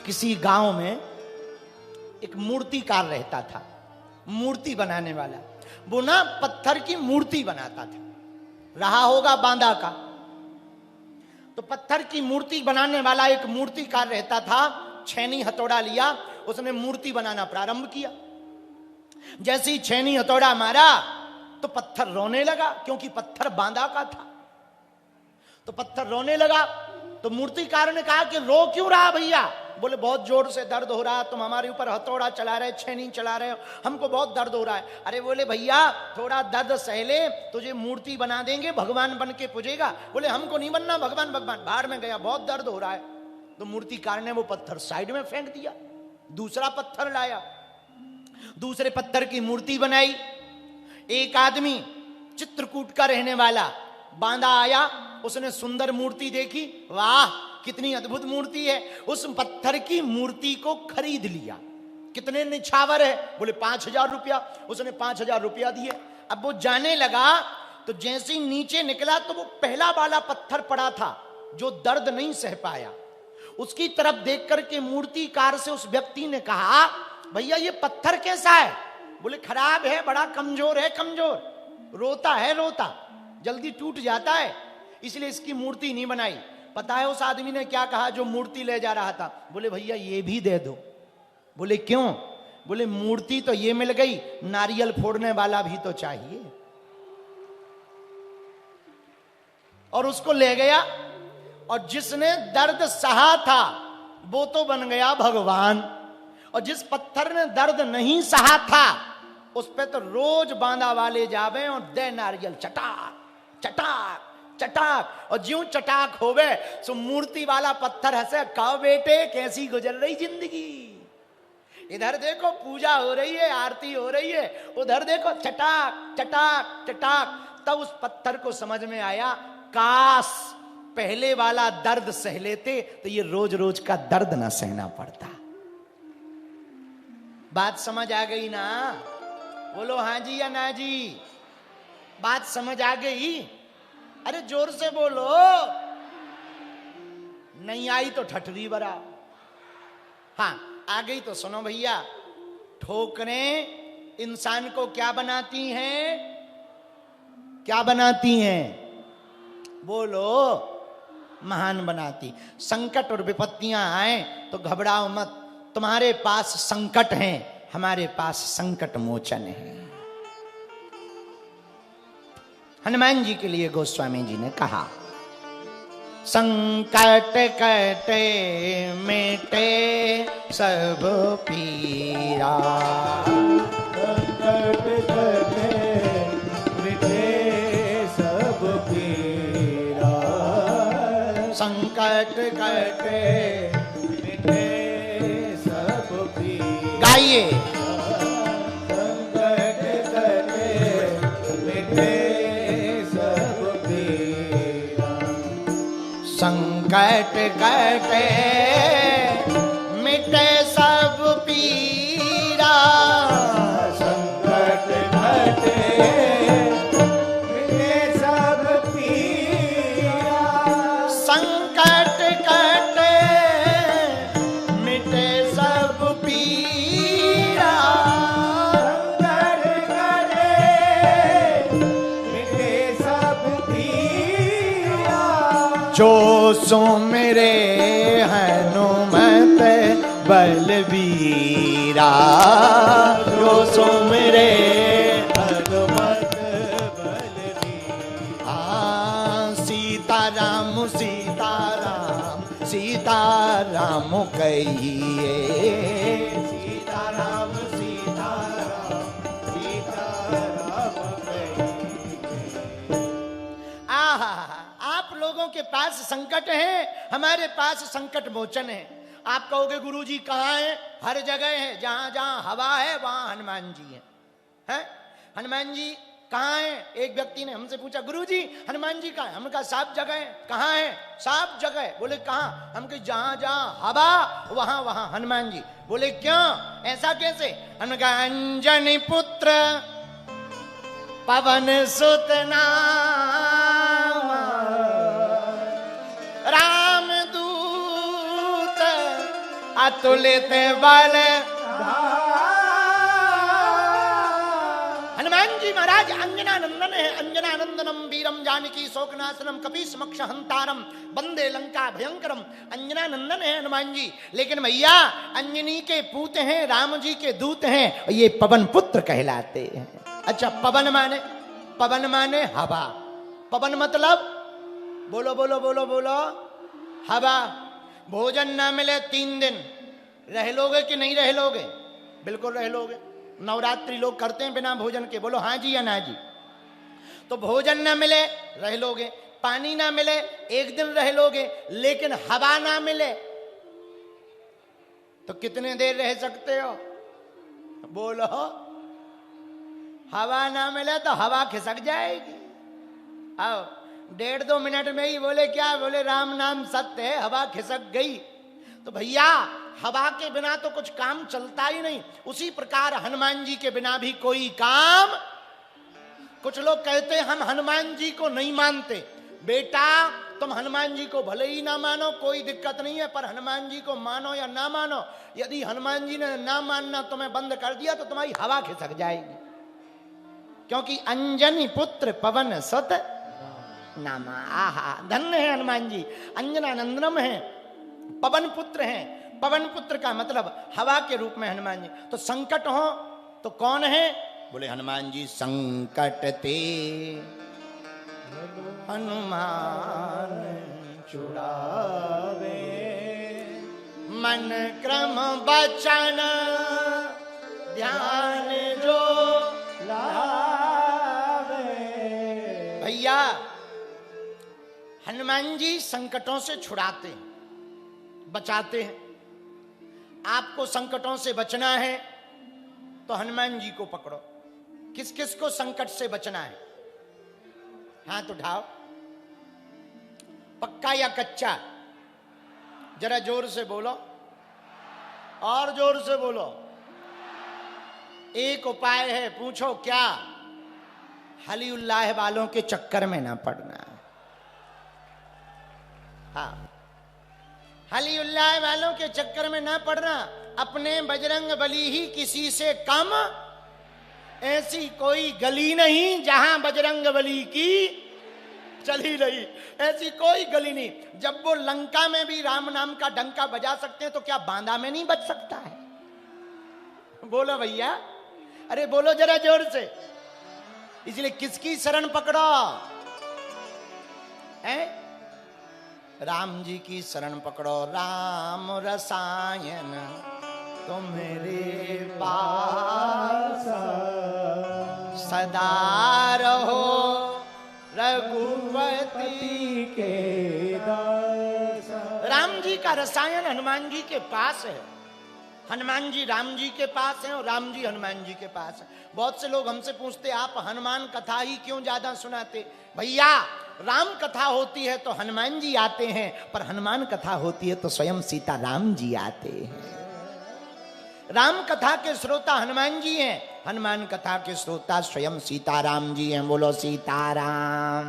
किसी गांव में एक मूर्तिकार रहता था, मूर्ति बनाने वाला। वो ना पत्थर की मूर्ति बनाता था, रहा होगा बांदा का। तो पत्थर की मूर्ति बनाने वाला एक मूर्तिकार रहता था। छेनी हथौड़ा लिया, उसने मूर्ति बनाना प्रारंभ किया। जैसे ही छेनी हथौड़ा मारा तो पत्थर रोने लगा, क्योंकि पत्थर बांदा का था। तो पत्थर रोने लगा। तो मूर्तिकार ने कहा कि रो क्यों रहा भैया? बोले बहुत जोर से दर्द हो रहा, तुम हमारे ऊपर हथौड़ा चला रहे, छेनी चला रहे हो, हमको बहुत दर्द हो रहा है। अरे बोले भैया थोड़ा दर्द सहले, तुझे मूर्ति बना देंगे, भगवान बन के पूजेगा। बोले हमको नहीं बनना भगवान, भगवान बाहर में गया, बहुत दर्द हो रहा है। तो मूर्तिकार ने वो पत्थर साइड में फेंक दिया, दूसरा पत्थर लाया, दूसरे पत्थर की मूर्ति बनाई। एक आदमी चित्रकूट का रहने वाला बांदा आया, उसने सुंदर मूर्ति देखी, वाह कितनी अद्भुत मूर्ति है। उस पत्थर की मूर्ति को खरीद लिया। कितने निछावर है? बोले 5,000 रुपया। उसने 5,000 रुपया दिए। अब वो जाने लगा तो जैसे ही नीचे निकला तो वो पहला वाला पत्थर पड़ा था जो दर्द नहीं सह पाया। उसकी तरफ देख करके मूर्तिकार से उस व्यक्ति ने कहा, भैया ये पत्थर कैसा है? बोले खराब है, बड़ा कमजोर है, कमजोर, रोता है, रोता, जल्दी टूट जाता है, इसलिए इसकी मूर्ति नहीं बनाई। पता है उस आदमी ने क्या कहा जो मूर्ति ले जा रहा था? बोले भैया ये भी दे दो। बोले क्यों? बोले मूर्ति तो ये मिल गई, नारियल फोड़ने वाला भी तो चाहिए। और उसको ले गया, और जिसने दर्द सहा था वो तो बन गया भगवान, और जिस पत्थर ने दर्द नहीं सहा था उस पे तो रोज बांदा वाले जावे और दे नारियल, चटाक चटाक चटाक। और ज्यों चटाक हो गए सो मूर्ति वाला पत्थर हंसे, कहो बेटे कैसी गुजर रही जिंदगी? इधर देखो पूजा हो रही है, आरती हो रही है, उधर देखो चटाक चटाक चटाक। तब उस पत्थर को समझ में आया, काश पहले वाला दर्द सह लेते तो ये रोज रोज का दर्द ना सहना पड़ता। बात समझ आ गई ना? बोलो हाँ जी या ना जी? बात समझ आ गई? अरे जोर से बोलो, नहीं आई तो ठठरी बरा। हाँ आ गई तो सुनो भैया। ठोकरें इंसान को क्या बनाती हैं? क्या बनाती हैं? बोलो, महान बनाती। संकट और विपत्तियां आए तो घबराओ मत, तुम्हारे पास संकट हैं, हमारे पास संकट मोचन है। हनुमान जी के लिए गोस्वामी जी ने कहा, संकट कटे मिटे सब पीरा, संकट कटे मिटे सब पीरा, संकट कटे मिटे सब पीरा। गाइए, संकट कटे मिटे सब पीरा, संकट कटे मिटे सब पीरा, संकट कटे मिटे सब पीरा, संकट कटे मिटे सब पीरा, संकट कटे मिटे सब पीरा। जो सुमिरे हनुमत बलबीरा, जो सुमिरे हनुमत बलबीरा, सीताराम सीताराम सीताराम कहिए, सीताराम सीताराम सीताराम कहिए। आहा, आप लोगों के पास संकट है, हमारे पास संकट मोचन है। आप कहोगे गुरुजी कहाँ है? हर जगह है, जहां जहां हवा है वहां हनुमान जी हैं। हनुमान जी कहाँ है? एक व्यक्ति ने हमसे पूछा, गुरुजी हनुमान जी कहाँ है? हमने कहा साफ जगह है। कहाँ है? साफ जगह। बोले कहाँ? हम कहा जहां जहां हवा वहां वहां हनुमान जी। बोले क्यों, ऐसा कैसे? हमने कहा अंजनी पुत्र पवन सुत नाम, राम दूत अतुलित बल। हनुमान जी महाराज अंजनानंदन है। अंजनानंदनम वीरम जानकी शोकनाशनम कपि समक्ष हंतारम वंदे लंका भयंकरम। अंजनानंदन है हनुमान जी, लेकिन भैया अंजनी के पूत हैं, राम जी के दूत हैं, ये पवन पुत्र कहलाते हैं। अच्छा, पवन माने हवा। पवन मतलब बोलो बोलो बोलो बोलो, हवा। भोजन ना मिले 3 दिन रह लोगे कि नहीं रह लोगे? बिल्कुल रह लोगे। नवरात्रि लोग करते हैं बिना भोजन के, बोलो हाँ जी या ना जी। तो भोजन ना मिले रह लोगे, पानी ना मिले 1 दिन रह लोगे, लेकिन हवा ना मिले तो कितने देर रह सकते हो? बोलो। हवा ना मिले तो हवा खिसक जाएगी। आओ 1.5-2 मिनट में ही बोले क्या? बोले राम नाम सत्य है, हवा खिसक गई। तो भैया हवा के बिना तो कुछ काम चलता ही नहीं। उसी प्रकार हनुमान जी के बिना भी कोई काम। कुछ लोग कहते हैं हम हनुमान जी को नहीं मानते। बेटा तुम हनुमान जी को भले ही ना मानो, कोई दिक्कत नहीं है, पर हनुमान जी को मानो या ना मानो, यदि हनुमान जी ने ना मानना तुम्हें बंद कर दिया तो तुम्हारी हवा खिसक जाएगी। क्योंकि अंजनी पुत्र पवन सुत नामा। आहा, धन्य है हनुमान जी। अंजनानंदनम है, पवन पुत्र हैं। पवन पुत्र का मतलब हवा के रूप में हनुमान जी। तो संकट हो तो कौन है? बोले हनुमान जी। संकट ते हनुमान छुड़ावे, मन क्रम बचन ध्यान जो लावे। भैया हनुमान जी संकटों से छुड़ाते हैं, बचाते हैं। आपको संकटों से बचना है तो हनुमान जी को पकड़ो। किस किस को संकट से बचना है? हाथ उठाओ। पक्का या कच्चा? जरा जोर से बोलो, और जोर से बोलो। एक उपाय है, पूछो क्या? हलीउल्लाह वालों के चक्कर में ना पड़ना। हाँ, हलीउल्लाह वालों के चक्कर में ना पड़ना। अपने बजरंग बली ही किसी से कम। ऐसी कोई गली नहीं जहां बजरंग बली की चली रही, ऐसी कोई गली नहीं। जब वो लंका में भी राम नाम का डंका बजा सकते हैं तो क्या बांदा में नहीं बज सकता है? बोलो भैया, अरे बोलो जरा जोर से। इसलिए किसकी शरण पकड़ो? है राम जी की शरण पकड़ो। राम रसायन तो मेरे पास सदा रहो, रघुपति के दास। राम जी का रसायन हनुमान जी के पास है। हनुमान जी राम जी के पास हैं और राम जी हनुमान जी के पास हैं। बहुत से लोग हमसे पूछते आप हनुमान कथा ही क्यों ज्यादा सुनाते? भैया राम कथा होती है तो हनुमान जी आते हैं, पर हनुमान कथा होती है तो स्वयं सीता राम जी आते हैं। राम कथा के श्रोता हनुमान जी हैं, हनुमान कथा के श्रोता स्वयं सीताराम जी हैं। बोलो सीताराम।